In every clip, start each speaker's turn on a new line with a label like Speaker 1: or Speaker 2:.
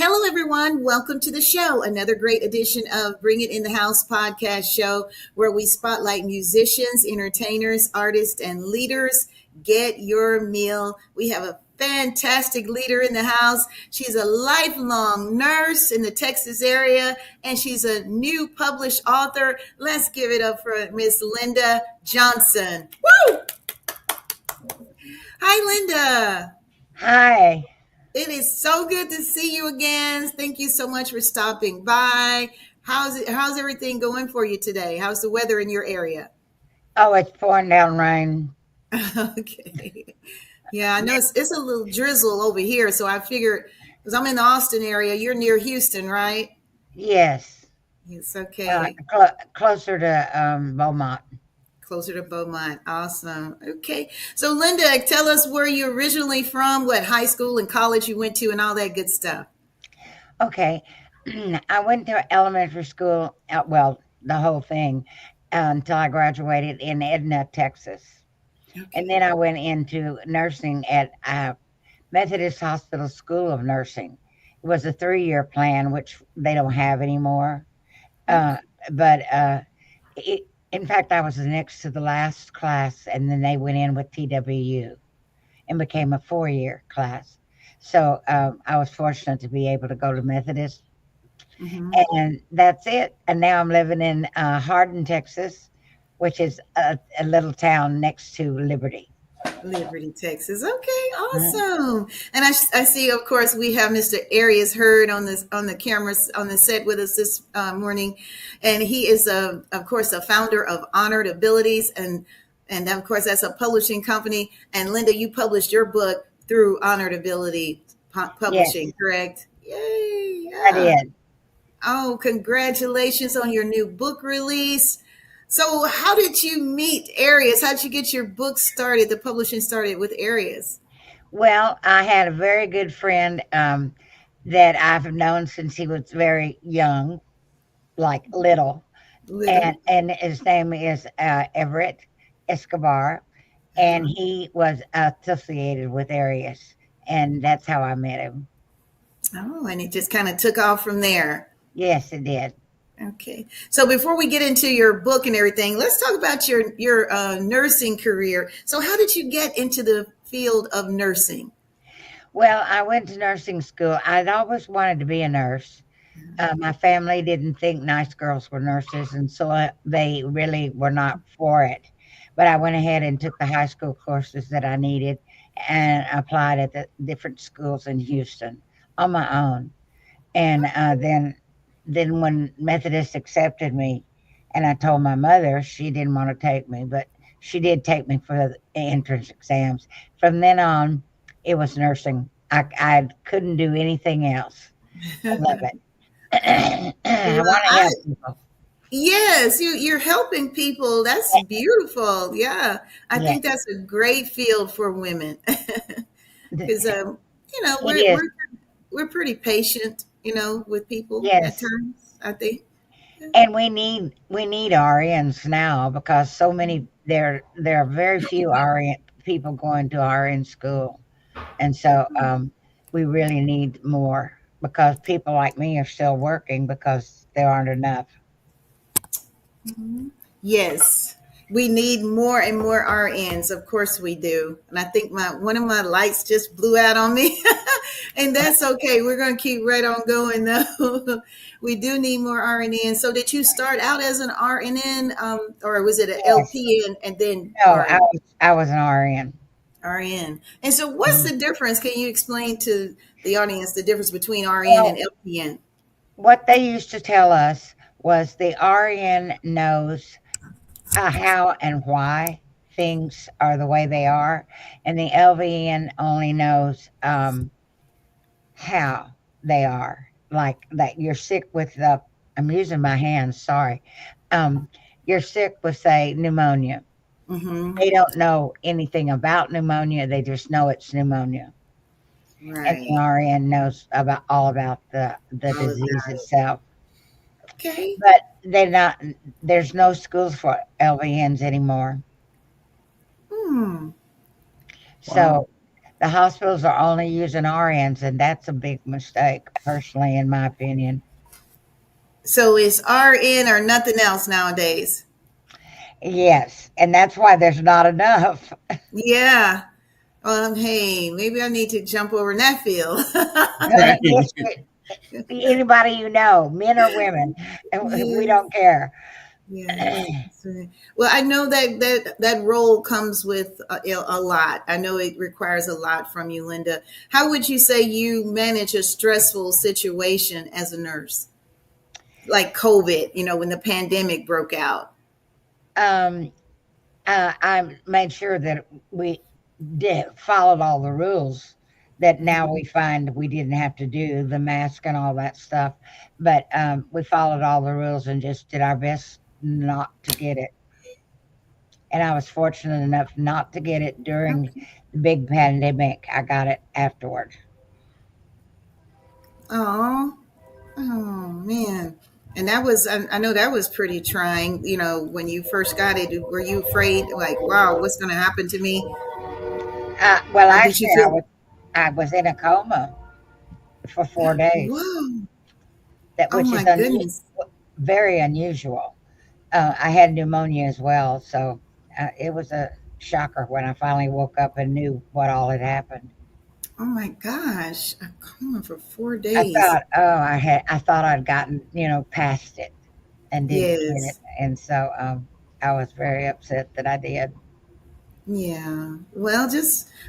Speaker 1: Hello, everyone. Welcome to the show. Another great edition of Bring It in the House podcast show where we spotlight musicians, entertainers, artists, and leaders. Get your meal. We have a fantastic leader in the house. She's a lifelong nurse in the Texas area, and she's a new published author. Let's give it up for Miss Linda Johnson. Woo! Hi, Linda.
Speaker 2: Hi.
Speaker 1: It is so good to see you again. Thank you so much for stopping by. How's everything going for you today? How's the weather in your area?
Speaker 2: Oh, it's pouring down rain.
Speaker 1: Okay. Yeah, I know it's a little drizzle over here, so I figured because I'm in the Austin area, you're near Houston, right?
Speaker 2: Yes.
Speaker 1: It's okay.
Speaker 2: Closer to Beaumont.
Speaker 1: Closer to Beaumont. Awesome. Okay. So Linda, tell us where you're originally from, what high school and college you went to, and all that good stuff.
Speaker 2: Okay. I went to elementary school, well, the whole thing, until I graduated in Edna, Texas. And then
Speaker 1: Okay.
Speaker 2: I went into nursing at Methodist Hospital School of Nursing. It was a 3-year plan, which they don't have anymore. Uh,
Speaker 1: Okay.
Speaker 2: but in fact, I was next to the last class, and then they went in with TWU and became a 4-year class. So I was fortunate to be able to go to Methodist,
Speaker 1: Mm-hmm.
Speaker 2: and that's it. And now I'm living in Hardin, Texas, which is a little town next to Liberty.
Speaker 1: Liberty, Texas. Okay,
Speaker 2: Mhm.
Speaker 1: awesome. And I see, of course, we have Mr. Arias Hurd on the cameras on the set with us this morning, and he is of course a founder of Honored Abilities, and of course that's a publishing company. And Linda, you published your book through Honored Ability
Speaker 2: Yes,
Speaker 1: Publishing, correct? Yay!
Speaker 2: I
Speaker 1: Yeah.
Speaker 2: did.
Speaker 1: Oh, congratulations on your new book release. So, how did you meet Arias? How did you get your book started, the publishing started with Arias?
Speaker 2: Well, I had a very good friend that I've known since he was very young, like little,
Speaker 1: Little.
Speaker 2: and his name is Everett Escobar, and
Speaker 1: Uh-huh.
Speaker 2: he was associated with Arius, and that's how I met him.
Speaker 1: Oh, and it just kind of took off from there.
Speaker 2: Yes, it did.
Speaker 1: Okay. So before we get into your book and everything, let's talk about your nursing career. So how did you get into the field of nursing?
Speaker 2: Well, I went to nursing school. I'd always wanted to be a nurse. My family didn't think nice girls were nurses, and so they really were not for it. But I went ahead and took the high school courses that I needed and applied at the different schools in Houston on my own. And then when Methodist accepted me, and I told my mother, she didn't want to take me, but she did take me for the entrance exams. From then on, it was nursing. I couldn't do anything else. I love it. I
Speaker 1: Well,
Speaker 2: want to help people.
Speaker 1: yes, you're helping people. That's beautiful. Yeah, I
Speaker 2: Yeah,
Speaker 1: think that's a great field for women because
Speaker 2: it
Speaker 1: you know
Speaker 2: is.
Speaker 1: we're pretty patient, with people at
Speaker 2: Yes,
Speaker 1: times. I think.
Speaker 2: and we need RNs now because so many there are very few RN people going to RN school, and so we really need more because people like me are still working because there aren't enough.
Speaker 1: Mhm. Yes, we need more and more RNs. Of course we do. And I think my one of my lights just blew out on me. And that's okay. We're going to keep right on going though. We do need more RNN. So did you start out as an RNN or was it an
Speaker 2: Yes.
Speaker 1: LPN and then
Speaker 2: No,
Speaker 1: RN?
Speaker 2: I was an RN.
Speaker 1: RN. And so what's
Speaker 2: Mhm.
Speaker 1: the difference? Can you explain to the audience the difference between RN and
Speaker 2: Well,
Speaker 1: LPN?
Speaker 2: what they used to tell us was the RN knows how and why things are the way they are, and the LVN only knows how they are. Like that, you're sick with the. I'm using my hands. Sorry. Um, you're sick with, say, pneumonia.
Speaker 1: Mm-hmm.
Speaker 2: They don't know anything about pneumonia. They just know it's pneumonia, and the
Speaker 1: Right.
Speaker 2: RN knows about all about the
Speaker 1: All of
Speaker 2: disease
Speaker 1: that.
Speaker 2: itself.
Speaker 1: Okay.
Speaker 2: But they're not. There's no schools for LVNs anymore.
Speaker 1: Hmm. Wow.
Speaker 2: So The hospitals are only using RNs, and that's a big mistake, personally, in my opinion.
Speaker 1: So it's RN or nothing else nowadays.
Speaker 2: Yes, and that's why there's not enough.
Speaker 1: Yeah. Hey, maybe I need to jump over in that field.
Speaker 3: Right.
Speaker 2: Yes, anybody you know, men or women, and we
Speaker 1: Yes.
Speaker 2: don't care.
Speaker 1: Yes. That's right. Well, I know that role comes with a lot. I know it requires a lot from you, Linda. How would you say you manage a stressful situation as a nurse, like COVID? When the pandemic broke out.
Speaker 2: um, I made sure that we did followed all the rules that now we find we didn't have to do the mask and all that stuff, but we followed all the rules and just did our best not to get it. And I was fortunate enough not to get it during
Speaker 1: Okay.
Speaker 2: the big pandemic. I got it afterward.
Speaker 1: Oh, oh man. And that was, I know that was pretty trying. When you first got it, were you afraid, like, wow, what's going to happen to me?
Speaker 2: Well,
Speaker 1: Or did you
Speaker 2: actually,
Speaker 1: feel,
Speaker 2: I was in a coma for 4 days.
Speaker 1: whoa,
Speaker 2: That
Speaker 1: oh
Speaker 2: which is
Speaker 1: my goodness.
Speaker 2: very unusual. I had pneumonia as well, so it was a shocker when I finally woke up and knew what all had happened.
Speaker 1: Oh my gosh, a coma for four
Speaker 2: I
Speaker 1: days.
Speaker 2: thought, I thought I'd gotten, past it and didn't get it,
Speaker 1: Yes.
Speaker 2: and so I was very upset that I did.
Speaker 1: Yeah. Well,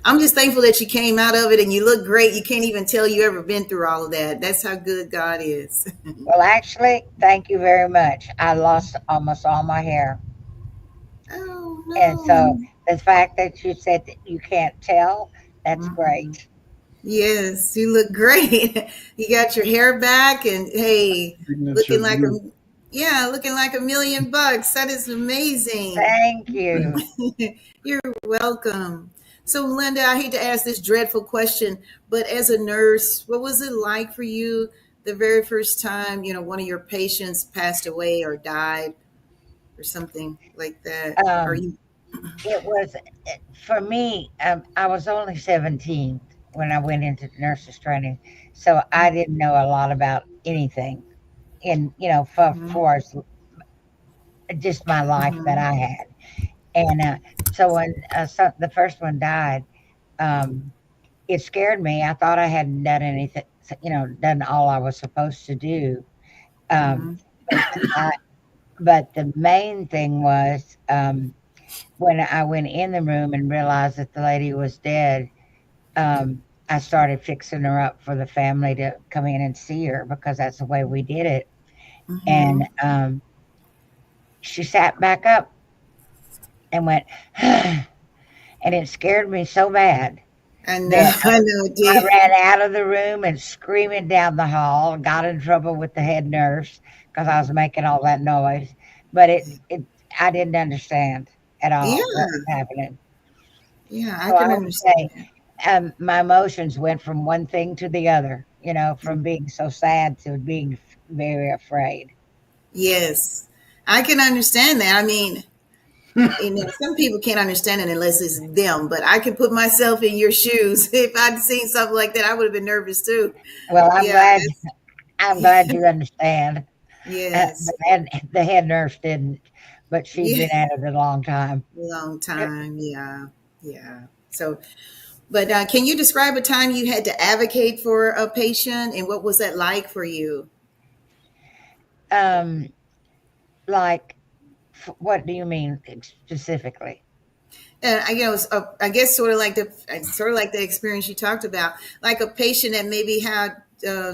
Speaker 1: I'm just thankful that you came out of it and you look great. You can't even tell you ever been through all of that. That's how good God is.
Speaker 2: Well, actually, thank you very much. I lost almost all my hair,
Speaker 1: Oh
Speaker 2: and so
Speaker 1: no.
Speaker 2: the fact that you said that you can't tell, that's
Speaker 1: Mhm.
Speaker 2: great.
Speaker 1: Yes, you look great. You got your hair back and hey,
Speaker 3: Signature
Speaker 1: looking like a
Speaker 3: beauty.
Speaker 1: yeah, looking like $1 million. That is amazing.
Speaker 2: Thank you.
Speaker 1: You're welcome. So, Linda, I hate to ask this dreadful question, but as a nurse, what was it like for you the very first time, one of your patients passed away or died or something like that? Are
Speaker 2: Um,
Speaker 1: you?
Speaker 2: it was for me. I was only 17 when I went into nurses training, so I didn't know a lot about anything in
Speaker 1: Mhm,
Speaker 2: for just my life that
Speaker 1: mhm,
Speaker 2: I had. And so when the first one died, um, it scared me. I thought I hadn't done anything, done all I was supposed to do. Um,
Speaker 1: mhm,
Speaker 2: but I, but the main thing was when I went in the room and realized that the lady was dead. I started fixing her up for the family to come in and see her because that's the way we did it. And
Speaker 1: mhm.
Speaker 2: she sat back up and went, and it scared me so bad
Speaker 1: I know,
Speaker 2: that
Speaker 1: I know it
Speaker 2: I
Speaker 1: did.
Speaker 2: ran out of the room and screaming down the hall, got in trouble with the head nurse because I was making all that noise. But I didn't understand at
Speaker 1: Yeah,
Speaker 2: all what was happening.
Speaker 1: yeah, I
Speaker 2: So I
Speaker 1: can
Speaker 2: would say
Speaker 1: understand.
Speaker 2: my emotions went from one thing to the other, from being so sad to being very afraid.
Speaker 1: Yes, I can understand that. I mean, some people can't understand it unless it's them, but I can put myself in your shoes. If I'd seen something like that, I would have been nervous too.
Speaker 2: Well,
Speaker 1: Yeah,
Speaker 2: I'm glad you understand.
Speaker 1: yes,
Speaker 2: The head nurse didn't, but she'd
Speaker 1: yeah,
Speaker 2: been at it a long time.
Speaker 1: long time. Yeah, yeah. So, but can you describe a time you had to advocate for a patient and what was that like for you?
Speaker 2: Um, like, what do you mean specifically?
Speaker 1: And I guess sort of like the experience you talked about, like a patient that maybe had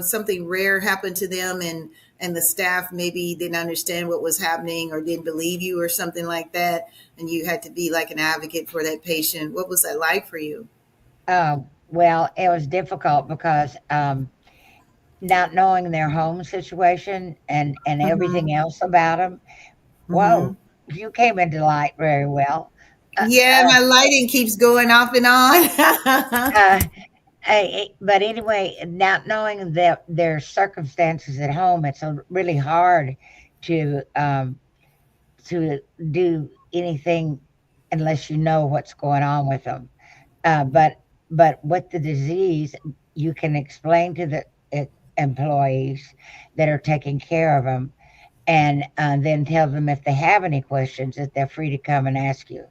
Speaker 1: something rare happen to them, and the staff maybe didn't understand what was happening or didn't believe you or something like that, and you had to be like an advocate for that patient. What was that like for you?
Speaker 2: Well, it was difficult because not knowing their home situation and
Speaker 1: Hmm.
Speaker 2: everything else about them.
Speaker 1: Hmm.
Speaker 2: Whoa, you came into light very well. Uh,
Speaker 1: Yeah,
Speaker 2: uh,
Speaker 1: my lighting keeps going off and on.
Speaker 2: uh, but anyway, not knowing their circumstances at home, it's really hard to to do anything unless you know what's going on with them. But but with the disease, you can explain to the employees that are taking care of them, and then tell them if they have any questions that they're free to come and ask you,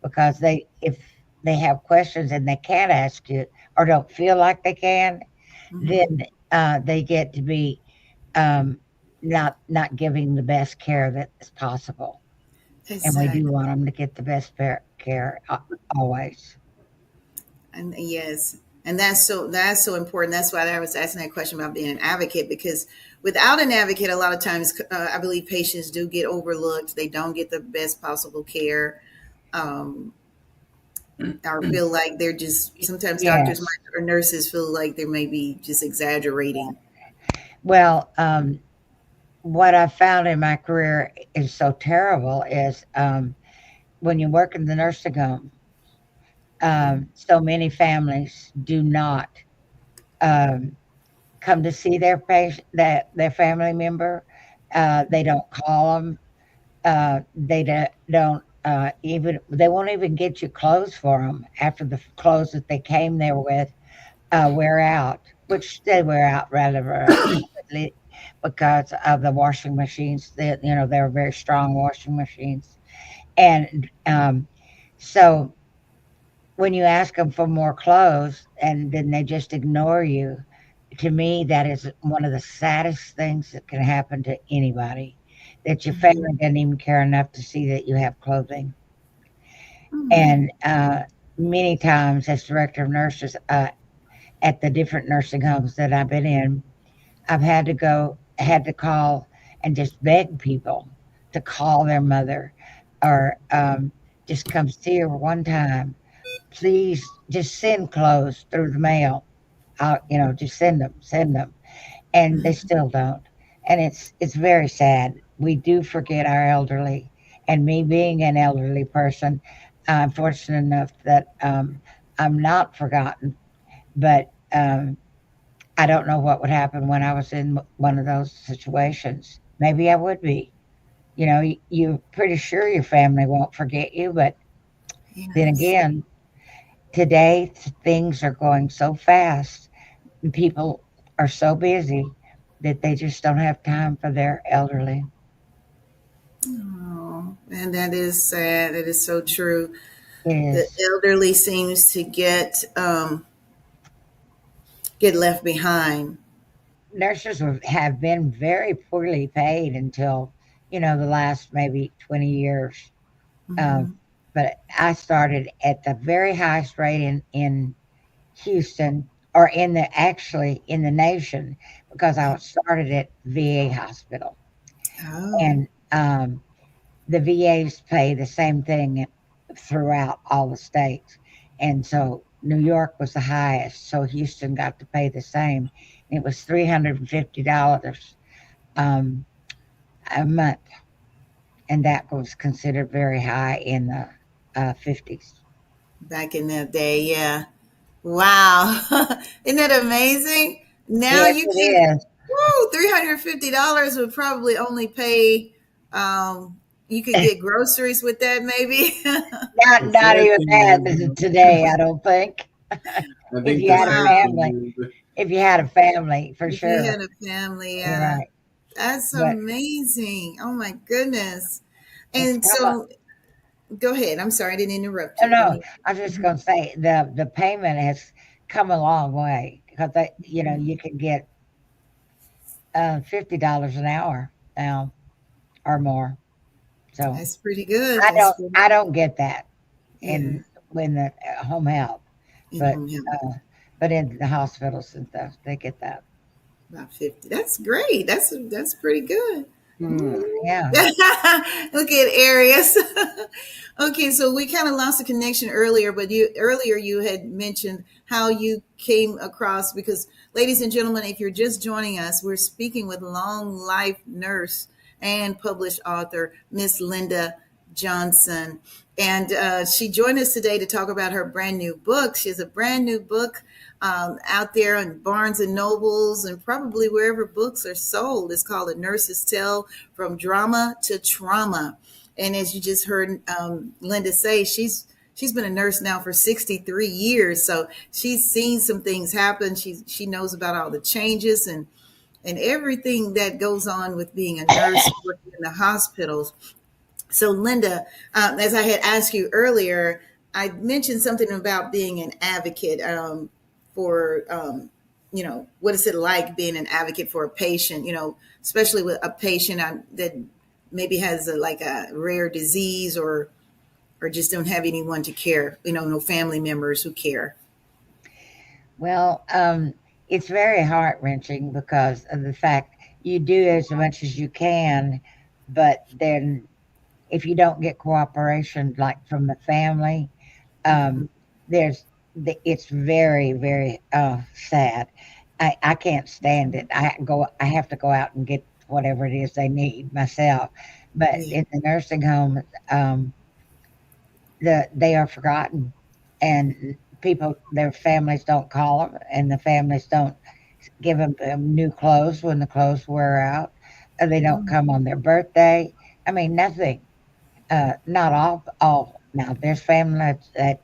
Speaker 2: because they if they have questions and they can't ask you or don't feel like they can,
Speaker 1: Mhm.
Speaker 2: then they get to be um, not giving the best care that is possible, and we do
Speaker 1: Exactly.
Speaker 2: want them to get the best care always.
Speaker 1: And yes, and that's so important. That's why I was asking that question about being an advocate, because without an advocate, a lot of times I believe patients do get overlooked. They don't get the best possible care, um, or feel like they're just sometimes doctors
Speaker 2: Yes.
Speaker 1: might or nurses feel like they may be just exaggerating.
Speaker 2: Well, what I found in my career is so terrible is when you work in the nursing home, so many families do not um, come to see their patient, their family member. They don't call them. Don't even they won't even get you clothes for them after the clothes that they came there with wear out, which they wear out rather rapidly because of the washing machines. That they're very strong washing machines, and so when you ask them for more clothes and then they just ignore you, to me, that is one of the saddest things that can happen to anybody. That your
Speaker 1: Mhm.
Speaker 2: family doesn't even care enough to see that you have clothing.
Speaker 1: Mhm.
Speaker 2: And many times, as director of nurses at the different nursing homes that I've been in, I've had to call and just beg people to call their mother or just come see her one time. Please just send clothes through the mail. Just send them, and they
Speaker 1: Mhm.
Speaker 2: still don't. And it's very sad. We do forget our elderly, and me being an elderly person, I'm fortunate enough that I'm not forgotten. But I don't know what would happen when I was in one of those situations. Maybe I would be. You're pretty sure your family won't forget you, but then
Speaker 1: Yes.
Speaker 2: again, today things are going so fast and people are so busy that they just don't have time for their elderly.
Speaker 1: Oh, and that is sad. That is so true.
Speaker 2: It
Speaker 1: The
Speaker 2: is.
Speaker 1: elderly seems to get left behind.
Speaker 2: Nurses have been very poorly paid until, the last maybe 20 years. Um,
Speaker 1: Hmm.
Speaker 2: but I started at the very highest rate in Houston, or actually in the nation, because I started at VA hospital.
Speaker 1: Oh,
Speaker 2: And the VAs pay the same thing throughout all the states. And so New York was the highest, so Houston got to pay the same. It was $350 um, a month, and that was considered very high in the 50s.
Speaker 1: back in that day, yeah. Wow. Isn't that amazing? Now
Speaker 2: Yes,
Speaker 1: you
Speaker 2: it
Speaker 1: can,
Speaker 2: is.
Speaker 1: woo, $350 would probably only pay, you could get groceries with that maybe.
Speaker 2: Not even
Speaker 3: Exactly.
Speaker 2: that today, I don't think.
Speaker 3: I
Speaker 2: If
Speaker 3: think
Speaker 2: you
Speaker 3: that's
Speaker 2: had a
Speaker 3: right.
Speaker 1: Wow.
Speaker 2: family, if you had a family, for
Speaker 1: If you
Speaker 2: sure.
Speaker 1: had a family,
Speaker 2: You're
Speaker 1: yeah.
Speaker 2: right.
Speaker 1: That's
Speaker 2: But
Speaker 1: amazing. Oh my goodness.
Speaker 2: it's
Speaker 1: And
Speaker 2: come up.
Speaker 1: so go ahead. I'm sorry, I didn't interrupt
Speaker 2: No,
Speaker 1: you. Go
Speaker 2: no.
Speaker 1: ahead.
Speaker 2: I was just
Speaker 1: Mhm.
Speaker 2: gonna say the payment has come a long way because you can get $50 an hour now or more. So
Speaker 1: That's pretty good. That's pretty
Speaker 2: I
Speaker 1: good.
Speaker 2: don't get that
Speaker 1: Yeah.
Speaker 2: in the home health,
Speaker 1: In
Speaker 2: but
Speaker 1: home health.
Speaker 2: uh, but in the hospitals and stuff they get that.
Speaker 1: About 50. That's great. That's pretty good.
Speaker 2: Mm,
Speaker 1: Ooh.
Speaker 2: yeah.
Speaker 1: Look at Arius. Okay, so we kind of lost a connection earlier, but you had mentioned how you came across, because ladies and gentlemen, if you're just joining us, we're speaking with long life nurse and published author Miss Linda Johnson. And she joined us today to talk about her brand new book. She has a brand new book out there on Barnes and Nobles and probably wherever books are sold. It's called A Nurse's Tale: From Drama to Trauma. And as you just heard Linda say, she's been a nurse now for 63 years. So she's seen some things happen. She knows about all the changes and everything that goes on with being a nurse working in the hospitals. So, Linda, as I had asked you earlier, I mentioned something about being an advocate for, what is it like being an advocate for a patient, especially with a patient that maybe has like a rare disease or just don't have anyone to care, no family members who care.
Speaker 2: Well, it's very heart wrenching because of the fact you do as much as you can, but then if you don't get cooperation like from the family, um, there's it's very very sad. I can't stand it. I have to go out and get whatever it is they need myself. But
Speaker 1: Yeah.
Speaker 2: in the nursing home, um, they are forgotten, and people, their families don't call them, and the families don't give them new clothes when the clothes wear out. They don't come on their birthday. I mean, nothing. Not all. Now, there's families that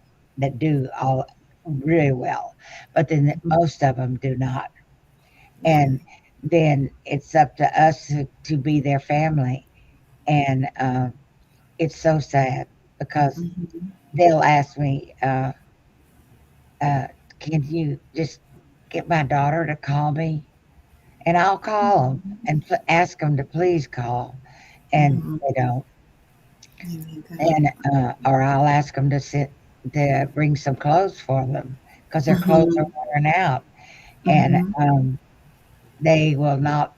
Speaker 2: do all really well, but then most of them do not.
Speaker 1: Yeah.
Speaker 2: And then it's up to us to be their family, and it's so sad because
Speaker 1: Mhm.
Speaker 2: they'll ask me, uh, "Can you just get my daughter to call me?" And I'll call them and ask them to please call, and
Speaker 1: Mhm.
Speaker 2: they don't.
Speaker 1: Yeah, they don't.
Speaker 2: And or I'll ask them to bring some clothes for them because their clothes are
Speaker 1: Mhm.
Speaker 2: wearing out, and
Speaker 1: Mhm.
Speaker 2: they will not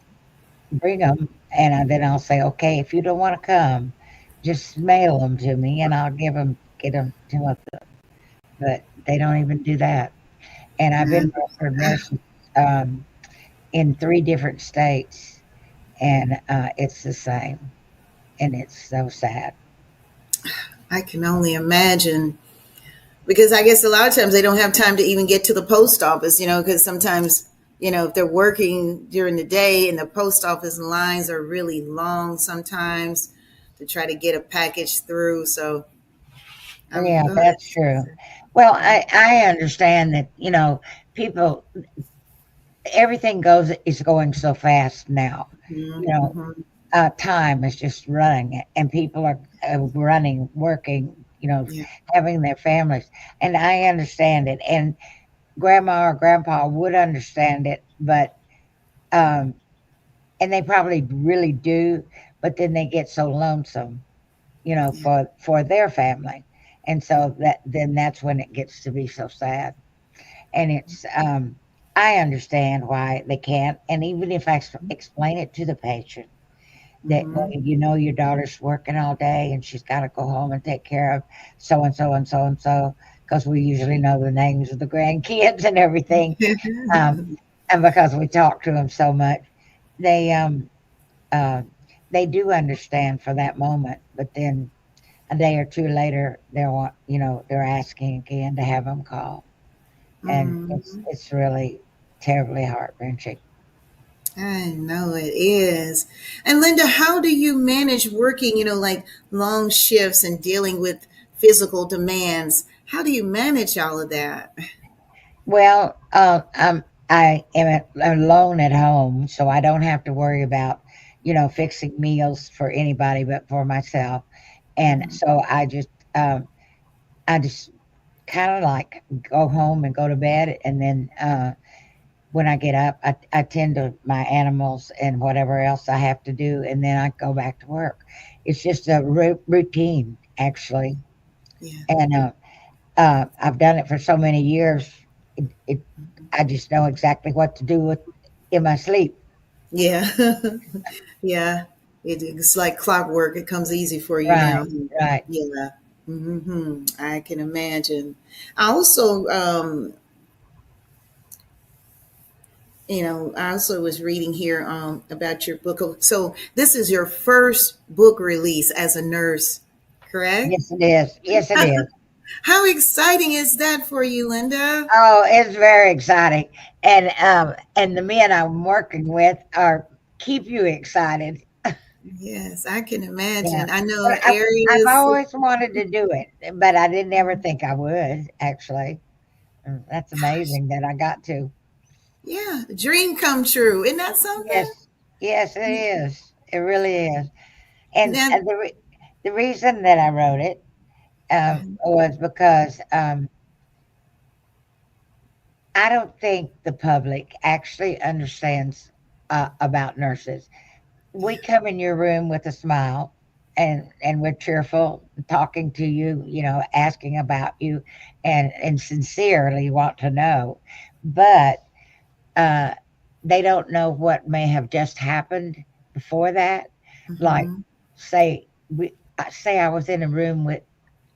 Speaker 2: bring them. And then I'll say, okay, if you don't want to come, just mail them to me, and I'll get them to them. But they don't even do that. And I've been registered nurse um, in 3 different states, and it's the same, and it's so sad.
Speaker 1: I can only imagine because I guess a lot of times they don't have time to even get to the post office, because sometimes, if they're working during the day and the post office lines are really long sometimes to try to get a package through. So,
Speaker 2: Yeah,
Speaker 1: oh,
Speaker 2: that's true. Well, I understand that, people, everything is going so fast now. You know,
Speaker 1: mm-hmm.
Speaker 2: time is just running, and people are running, working,
Speaker 1: Yeah.
Speaker 2: having their families, and I understand it, and grandma or grandpa would understand it, but um, and they probably really do, but then they get so lonesome,
Speaker 1: Yeah.
Speaker 2: for their family, and so that's when it gets to be so sad. And it's I understand why they can't, and even if I explain it to the patient that, well,
Speaker 1: Mm-hmm.
Speaker 2: your daughter's working all day and she's got to go home and take care of so and so and so and so, because we usually know the names of the grandkids and everything, um, and because we talk to them so much, they uh, they do understand for that moment, but then a day or two later they're asking again to have them call, and it's
Speaker 1: Mm-hmm.
Speaker 2: it's really terribly heart wrenching.
Speaker 1: I know it is. And Linda, how do you manage working, like long shifts and dealing with physical demands? How do you manage all of that?
Speaker 2: Well, I am alone at home, so I don't have to worry about, fixing meals for anybody but for myself. And
Speaker 1: Mhm.
Speaker 2: so I just kind of like go home and go to bed, and then when I get up, I tend to my animals and whatever else I have to do, and then I go back to work. It's just a routine, actually,
Speaker 1: Yeah.
Speaker 2: and I've done it for so many years. It I just know exactly what to do in my sleep.
Speaker 1: Yeah. Yeah. It's like clockwork. It comes easy for you
Speaker 2: Right,
Speaker 1: now.
Speaker 2: right.
Speaker 1: Yeah. I can imagine. I also, I also was reading here about your book. So this is your first book release as a nurse, correct?
Speaker 2: Yes, it is. Yes, it is.
Speaker 1: How exciting is that for you, Linda?
Speaker 2: Oh, it's very exciting, and the men I'm working with are keep you excited.
Speaker 1: Yes, I can
Speaker 2: Yeah.
Speaker 1: imagine. I
Speaker 2: But
Speaker 1: know
Speaker 2: I've
Speaker 1: areas.
Speaker 2: always wanted to do it, but I didn't ever think I would, actually. That's amazing that I got to.
Speaker 1: Yeah, dream come true. Isn't that something?
Speaker 2: Yes. Yes, it is. It really is. And
Speaker 1: Now,
Speaker 2: the reason that I wrote it was because I don't think the public actually understands about nurses. We come in your room with a smile and we're cheerful, talking to you, asking about you, and sincerely want to know. But uh, they don't know what may have just happened before that. Like,
Speaker 1: mhm.
Speaker 2: say say I was in a room with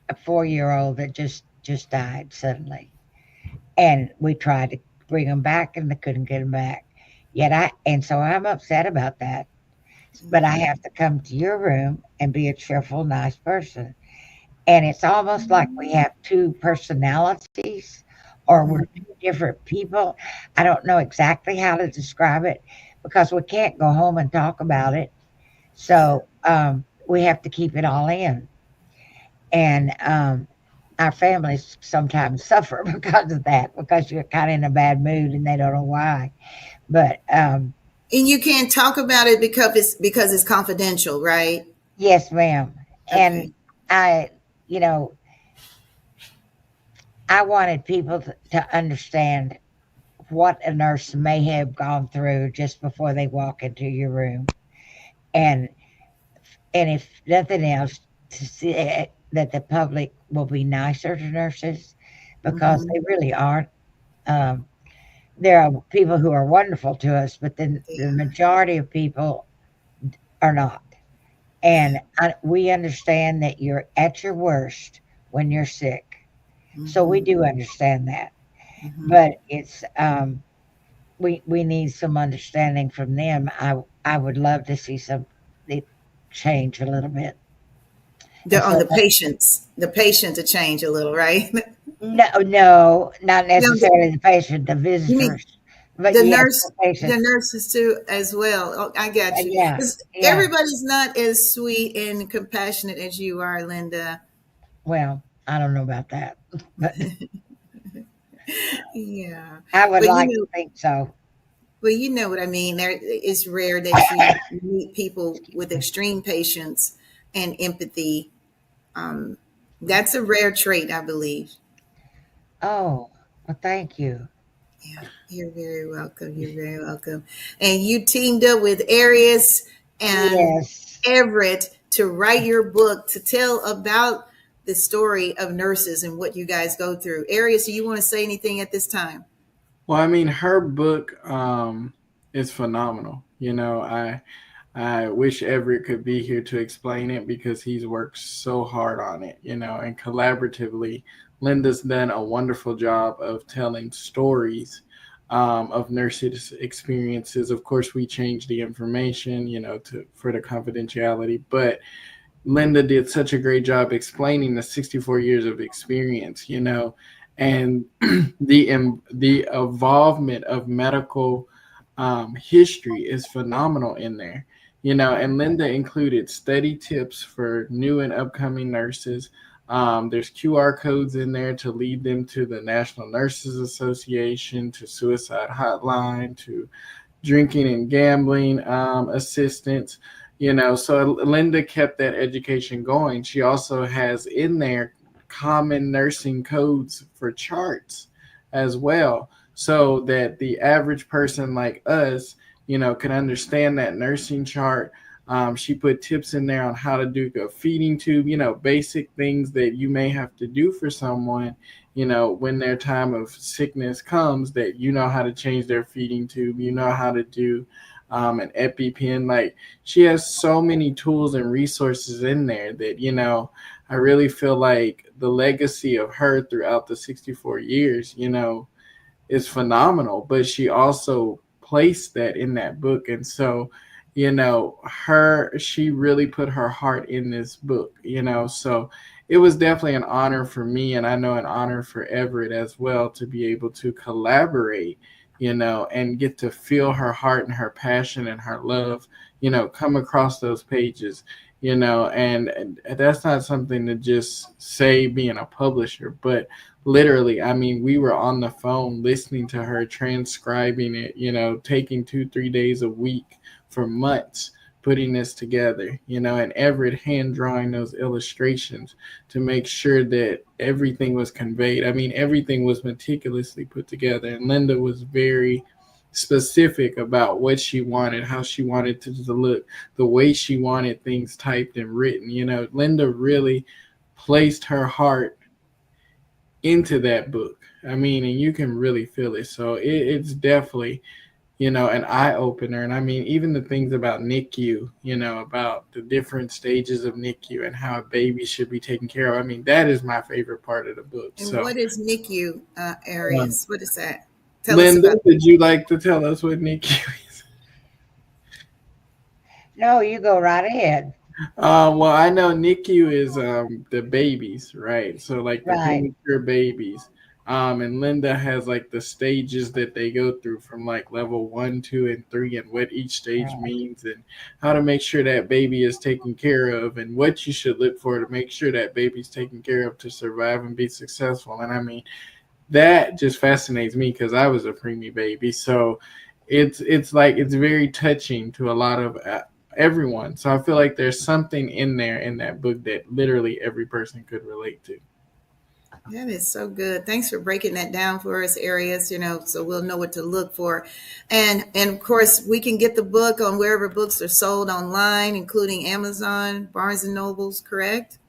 Speaker 2: a 4-year old that just died suddenly, and we tried to bring him back and they couldn't get him back. Yet so I'm upset about that. But I
Speaker 1: Yeah.
Speaker 2: have to come to your room and be a cheerful, nice person. And it's almost like we have two personalities or we're
Speaker 1: Mhm.
Speaker 2: two different people. I don't know exactly how to describe it because we can't go home and talk about it.
Speaker 1: Yeah.
Speaker 2: So we have to keep it all in. And our families sometimes suffer because of that, because you're kind of in a bad mood and they don't know why. But
Speaker 1: And you can't talk about it because it's confidential, right?
Speaker 2: yes, ma'am. And
Speaker 1: Okay.
Speaker 2: I, you know, I wanted people to understand what a nurse may have gone through just before they walk into your room. And if nothing else, to see that the public will be nicer to nurses because
Speaker 1: Hmm.
Speaker 2: they really aren't. Um, there are people who are wonderful to us, but then the
Speaker 1: Yeah.
Speaker 2: majority of people are not. And we understand that you're at your worst when you're sick. So we
Speaker 1: Hmm.
Speaker 2: do understand that.
Speaker 1: Hmm.
Speaker 2: But it's we need some understanding from them. I would love to see some it change a little bit. And
Speaker 1: On
Speaker 2: so
Speaker 1: the patient to change a little, right?
Speaker 2: no, not
Speaker 1: No,
Speaker 2: necessarily the patient, the
Speaker 1: you mean
Speaker 2: visitors, but
Speaker 1: the
Speaker 2: yes,
Speaker 1: nurse,
Speaker 2: the
Speaker 1: the
Speaker 2: patients.
Speaker 1: nurses too, as well. Oh, I got you.
Speaker 2: Yeah,
Speaker 1: 'Cause
Speaker 2: yeah.
Speaker 1: everybody's not as sweet and compassionate as you are, Linda.
Speaker 2: Well, I don't know about that, but
Speaker 1: Yeah,
Speaker 2: I would
Speaker 1: but
Speaker 2: like to think so.
Speaker 1: you know what I mean. It's rare that you meet people with extreme patience and empathy. Um, that's a rare trait, I believe.
Speaker 2: Oh, well, thank you.
Speaker 1: Yeah, you're very welcome. You're very welcome. And you teamed up with Arius and
Speaker 2: Yes.
Speaker 1: Everett to write your book to tell about the story of nurses and what you guys go through. Arius, do you want to say anything at this time?
Speaker 3: Well, I mean, her book is phenomenal. I wish Everett could be here to explain it because he's worked so hard on it, and collaboratively. Linda's done a wonderful job of telling stories of nurses' experiences. Of course, we changed the information, for the confidentiality, but Linda did such a great job explaining the 64 years of experience, and the involvement of medical history is phenomenal in there, and Linda included study tips for new and upcoming nurses. There's QR codes in there to lead them to the National Nurses Association, to suicide hotline, to drinking and gambling assistance. So Linda kept that education going. She also has in there common nursing codes for charts as well, so that the average person like us, can understand that nursing chart. She put tips in there on how to do a feeding tube, basic things that you may have to do for someone, when their time of sickness comes, that how to change their feeding tube, how to do an EpiPen. Like, she has so many tools and resources in there that, I really feel like the legacy of her throughout the 64 years, is phenomenal. But she also placed that in that book. And so, she really put her heart in this book, so it was definitely an honor for me, and I know an honor for Everett as well, to be able to collaborate, and get to feel her heart and her passion and her love, come across those pages, and that's not something to just say being a publisher, but literally, I mean, we were on the phone listening to her, transcribing it, taking 2-3 days a week for months, putting this together, and Everett hand drawing those illustrations to make sure that everything was conveyed. I mean, everything was meticulously put together, and Linda was very specific about what she wanted, how she wanted to look, the way she wanted things typed and written. Linda really placed her heart into that book. I mean, and you can really feel it. So it's definitely, an eye opener. And I mean, even the things about NICU, about the different stages of NICU and how a baby should be taken care of. I mean, that is my favorite part of the book.
Speaker 1: And
Speaker 3: so
Speaker 1: what is NICU, Arius? What is that? Tell us
Speaker 3: Linda,
Speaker 1: about.
Speaker 3: would you like to tell us what NICU is?
Speaker 2: No, you go right ahead.
Speaker 3: Well, I know NICU is the babies, right? So like the
Speaker 2: Right.
Speaker 3: premature babies. And Linda has like the stages that they go through from like level 1, 2, and 3, and what each stage
Speaker 2: Right.
Speaker 3: means, and how to make sure that baby is taken care of, and what you should look for to make sure that baby's taken care of to survive and be successful. And I mean, that just fascinates me because I was a preemie baby. So it's like it's very touching to a lot of everyone. So I feel like there's something in there in that book that literally every person could relate to.
Speaker 1: That is so good. Thanks for breaking that down for us, Arius, so we'll know what to look for. And of course, we can get the book on wherever books are sold online, including Amazon, Barnes and Nobles, correct?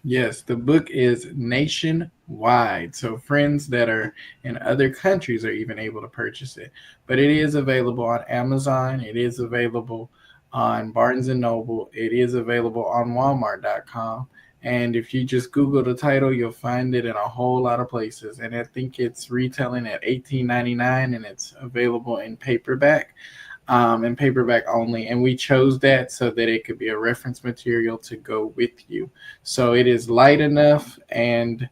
Speaker 3: Yes, the book is nationwide. So friends that are in other countries are even able to purchase it. But it is available on Amazon. It is available on Barnes and Noble. It is available on Walmart.com. And if you just Google the title, you'll find it in a whole lot of places. And I think it's retailing at $18.99, and it's available in paperback. And paperback only. And we chose that so that it could be a reference material to go with you. So it is light enough and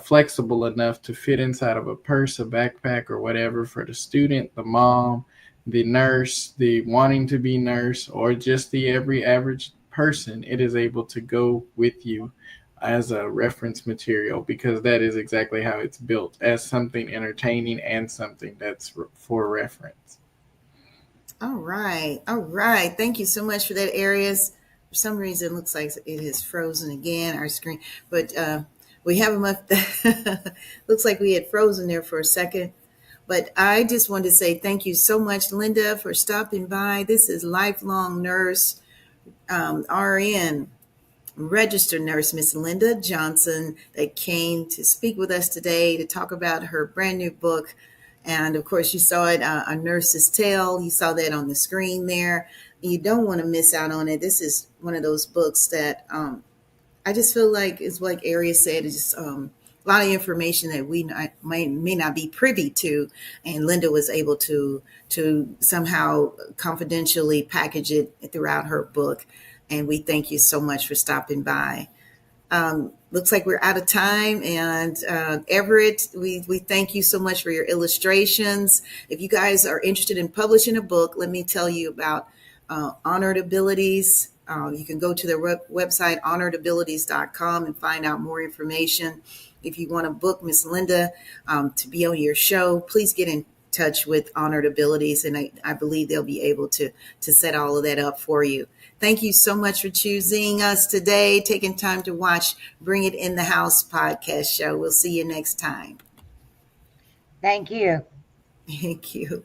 Speaker 3: flexible enough to fit inside of a purse, a backpack, or whatever for the student, the mom, the nurse, the wanting to be nurse, or just the every average person. It is able to go with you as a reference material, because that is exactly how it's built, as something entertaining and something that's for reference.
Speaker 1: All right. All right. Thank you so much for that, Arius. For some reason, it looks like it has frozen again, our screen. But we have them up. Looks like we had frozen there for a second. But I just wanted to say thank you so much, Linda, for stopping by. This is lifelong nurse, RN, registered nurse, Miss Linda Johnson, that came to speak with us today to talk about her brand new book. And of course, you saw it, A Nurse's Tale. You saw that on the screen there. You don't want to miss out on it. This is one of those books that I just feel like it's like Arius said, it's just a lot of information that we may not be privy to, and Linda was able to somehow confidentially package it throughout her book. And we thank you so much for stopping by. Looks like we're out of time. And Everett, we thank you so much for your illustrations. If you guys are interested in publishing a book, let me tell you about Honored Abilities. You can go to their website, honoredabilities.com, and find out more information. If you want to book Miss Linda to be on your show, please get in touch with Honored Abilities, and I believe they'll be able to set all of that up for you. Thank you so much for choosing us today, taking time to watch Bring It in the House podcast show. We'll see you next time.
Speaker 2: Thank you.
Speaker 1: Thank you.